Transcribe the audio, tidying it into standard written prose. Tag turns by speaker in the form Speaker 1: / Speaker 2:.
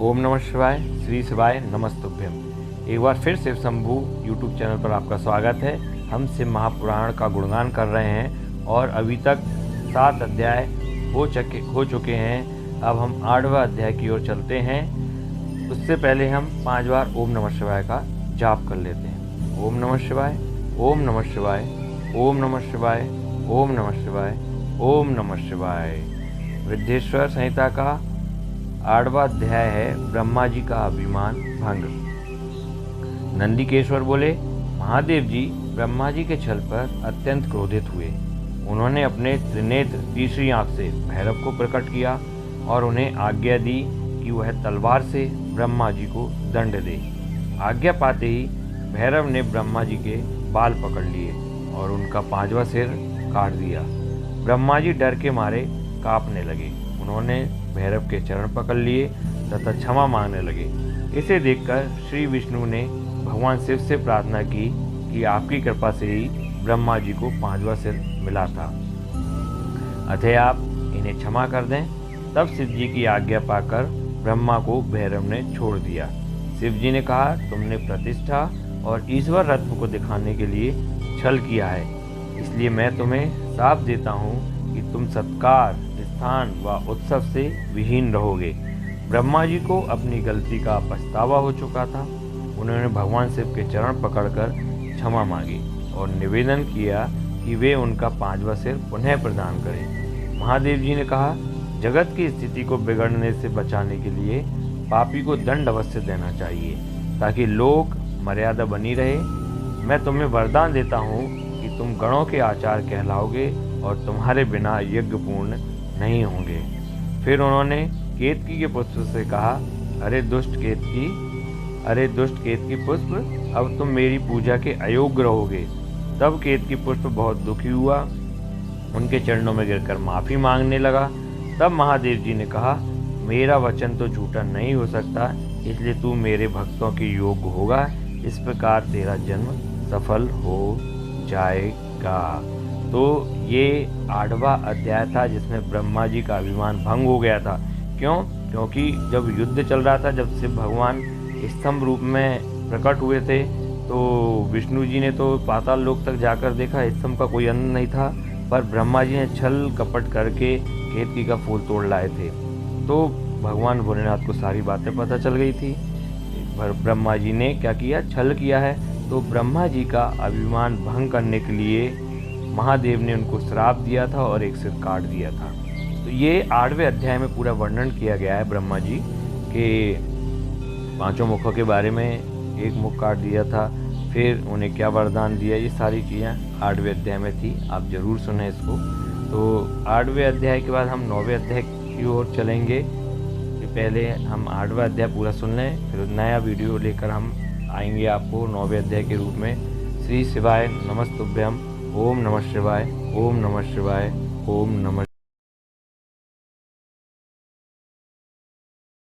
Speaker 1: ओम नमः शिवाय, श्री शिवाय नमस्तुभ्यम। एक बार फिर शिव शंभू यूट्यूब चैनल पर आपका स्वागत है। हम शिव महापुराण का गुणगान कर रहे हैं और अभी तक 7 अध्याय हो चुके हैं। अब हम 8वां अध्याय की ओर चलते हैं। उससे पहले हम 5 बार ओम नमः शिवाय का जाप कर लेते हैं। ओम नमः शिवाय, ओम नमः शिवाय, ओम नमः शिवाय, ओम नमः शिवाय, ओम नमः शिवाय। वृद्धेश्वर संहिता का 8वां अध्याय है ब्रह्मा जी का अभिमान भंग। नंदिकेश्वर बोले, महादेव जी ब्रह्मा जी के छल पर अत्यंत क्रोधित हुए। उन्होंने अपने त्रिनेत्र तीसरी आंख से भैरव को प्रकट किया और उन्हें आज्ञा दी कि वह तलवार से ब्रह्मा जी को दंड दे। आज्ञा पाते ही भैरव ने ब्रह्मा जी के बाल पकड़ लिए और उनका 5वां सिर काट दिया। ब्रह्मा जी डर के मारे कांपने लगे। उन्होंने भैरव के चरण पकड़ लिए तथा क्षमा मांगने लगे। इसे देखकर श्री विष्णु ने भगवान शिव से प्रार्थना की कि आपकी कृपा से ही ब्रह्मा जी को 5वां सिर मिला था, अतः आप इन्हें क्षमा कर दें। तब शिव जी की आज्ञा पाकर ब्रह्मा को भैरव ने छोड़ दिया। शिव जी ने कहा, तुमने प्रतिष्ठा और ईश्वर रत्न को दिखाने के लिए छल किया है, इसलिए मैं तुम्हें शाप देता हूँ कि तुम सत्कार, स्थान व उत्सव से विहीन रहोगे। ब्रह्मा जी को अपनी गलती का पछतावा हो चुका था। उन्होंने भगवान शिव के चरण पकड़कर क्षमा मांगी और निवेदन किया कि वे उनका 5वां सिर पुनः प्रदान करें। महादेव जी ने कहा, जगत की स्थिति को बिगड़ने से बचाने के लिए पापी को दंड अवश्य देना चाहिए ताकि लोक मर्यादा बनी रहे। मैं तुम्हें वरदान देता हूँ कि तुम गणों के आचार कहलाओगे और तुम्हारे बिना यज्ञ पूर्ण नहीं होंगे। फिर उन्होंने केतकी के पुष्प से कहा, अरे दुष्ट केतकी पुष्प, अब तुम मेरी पूजा के अयोग्य रहोगे। तब केतकी पुष्प बहुत दुखी हुआ, उनके चरणों में गिरकर माफी मांगने लगा। तब महादेव जी ने कहा, मेरा वचन तो झूठा नहीं हो सकता, इसलिए तू मेरे भक्तों के योग्य होगा। इस प्रकार तेरा जन्म सफल हो जाएगा। तो ये 8वां अध्याय था जिसमें ब्रह्मा जी का अभिमान भंग हो गया था। क्योंकि जब युद्ध चल रहा था, जब शिव भगवान स्तंभ रूप में प्रकट हुए थे, तो विष्णु जी ने तो पाताल लोक तक जाकर देखा, स्तंभ का कोई अंत नहीं था, पर ब्रह्मा जी ने छल कपट करके केतकी का फूल तोड़ लाए थे। तो भगवान भोलेनाथ को सारी बातें पता चल गई थी। ब्रह्मा जी ने क्या किया, छल किया है। तो ब्रह्मा जी का अभिमान भंग करने के लिए महादेव ने उनको श्राप दिया था और एक सिर काट दिया था। तो ये 8वें अध्याय में पूरा वर्णन किया गया है ब्रह्मा जी के 5 मुखों के बारे में। एक मुख काट दिया था, फिर उन्हें क्या वरदान दिया, ये सारी चीज़ें 8वें अध्याय में थी। आप ज़रूर सुने इसको। तो 8वें अध्याय के बाद हम 9वें अध्याय की ओर चलेंगे। पहले हम 8वां अध्याय पूरा सुन लें, फिर नया वीडियो लेकर हम आएंगे आपको 9वें अध्याय के रूप में। श्री शिवाय नमस्तुभ्यम। ओम नमः शिवाय, ओम नमः शिवाय, ओम नमः